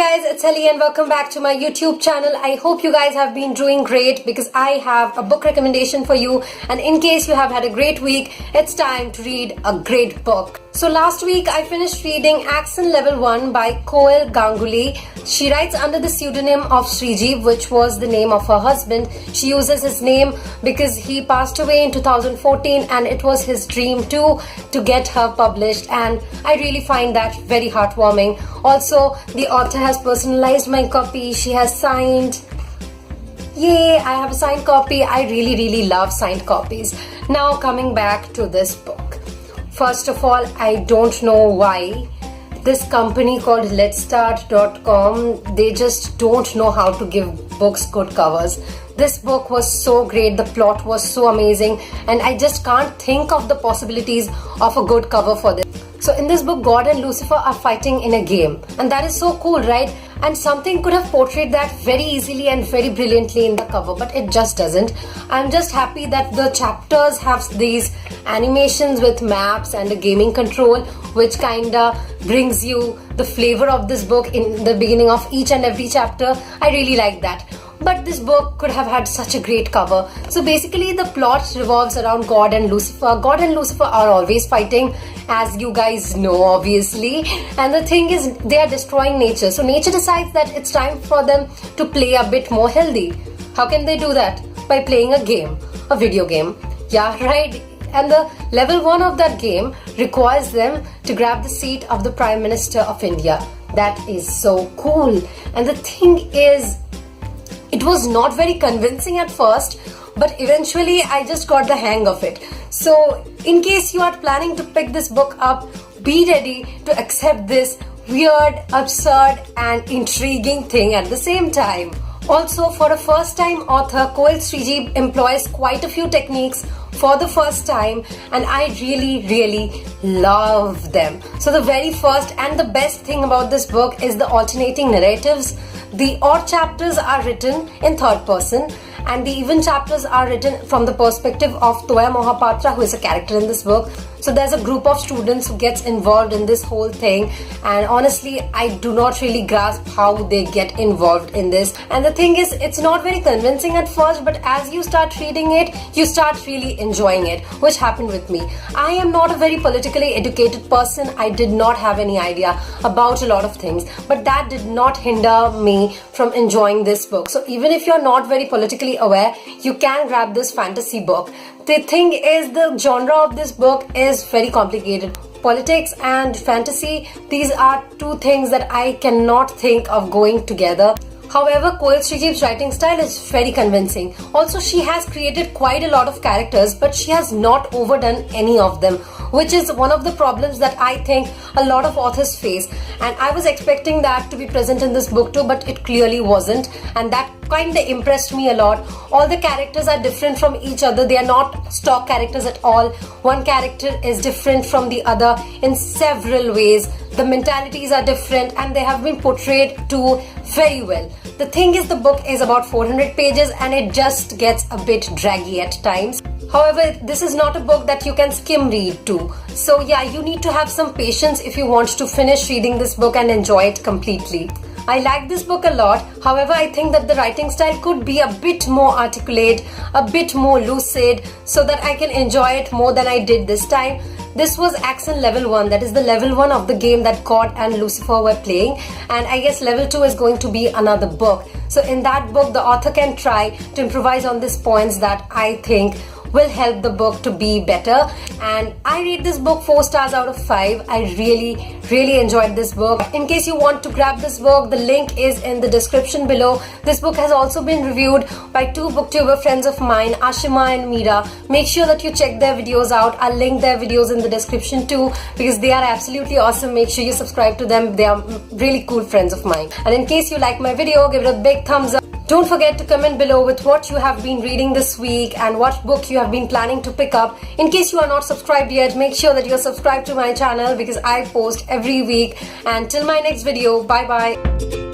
guys, it's Helly and welcome back to my YouTube channel. I hope you guys have been doing great because I have a book recommendation for you, and in case you have had a great week, it's time to read a great book. So last week I finished reading Aqson Level 1 by Koel Ganguly. She writes under the pseudonym of Sreejib, which was the name of her husband. She uses his name because he passed away in 2014 and it was his dream too to get her published, and I really find that very heartwarming. Also, the author has personalized my copy. She has signed. Yay, I have a signed copy. I really love signed copies. Now coming back to this book. First of all, I don't know why this company called letstart.com, they just don't know how to give books good covers. This book was so great, the plot was so amazing, and I just can't think of the possibilities of a good cover for this. So in this book, God and Lucifer are fighting in a game, and that is so cool, right? And something could have portrayed that very easily and very brilliantly in the cover, but it just doesn't. I'm just happy that the chapters have these animations with maps and a gaming control, which kinda brings you the flavor of this book in the beginning of each and every chapter. I really like that. But this book could have had such a great cover. So basically the plot revolves around God and Lucifer. God and Lucifer are always fighting, as you guys know, obviously. And the thing is, they are destroying nature. So nature decides that it's time for them to play a bit more healthy. How can they do that? By playing a game, a video game. Yeah, right. And the level 1 of that game requires them to grab the seat of the Prime Minister of India. That is so cool. And the thing is, it was not very convincing at first, but eventually I just got the hang of it. So in case you are planning to pick this book up, be ready to accept this weird, absurd and intriguing thing at the same time. Also, for a first-time author, Koel Sreejib employs quite a few techniques for the first time, and I really love them. So the very first and the best thing about this book is the alternating narratives. The odd chapters are written in third person, and the even chapters are written from the perspective of Toya Mohapatra, who is a character in this book. So there's a group of students who gets involved in this whole thing, and honestly I do not really grasp how they get involved in this. And the thing is, it's not very convincing at first, but as you start reading it, you start really enjoying it, which happened with me. I am not a very politically educated person. I did not have any idea about a lot of things, but that did not hinder me from enjoying this book. So even if you're not very politically aware, you can grab this fantasy book. The thing is, the genre of this book is very complicated. Politics and fantasy, these are two things that I cannot think of going together. However, Koel Sreejib's writing style is very convincing. Also, she has created quite a lot of characters, but she has not overdone any of them, which is one of the problems that I think a lot of authors face. And I was expecting that to be present in this book too, but it clearly wasn't. And that kind of impressed me a lot. All the characters are different from each other. They are not stock characters at all. One character is different from the other in several ways. The mentalities are different and they have been portrayed too very well. The thing is, the book is about 400 pages and it just gets a bit draggy at times. However, this is not a book that you can skim read to. So yeah, you need to have some patience if you want to finish reading this book and enjoy it completely. I like this book a lot. However, I think that the writing style could be a bit more articulate, a bit more lucid, so that I can enjoy it more than I did this time. This was Aqson Level 1, that is the level 1 of the game that God and Lucifer were playing, and I guess level 2 is going to be another book. So in that book, the author can try to improvise on these points that I think will help the book to be better. And I rate this book 4 stars out of 5. I really enjoyed this book. In case you want to grab this book, the link is in the description below. This book has also been reviewed by 2 booktuber friends of mine, Ashima and Meera. Make sure that you check their videos out. I'll link their videos in the description too, because they are absolutely awesome. Make sure you subscribe to them. They are really cool friends of mine. And in case you like my video, give it a big thumbs up. Don't forget to comment below with what you have been reading this week and what book you have been planning to pick up. In case you are not subscribed yet, make sure that you are subscribed to my channel because I post every week. And till my next video, bye bye.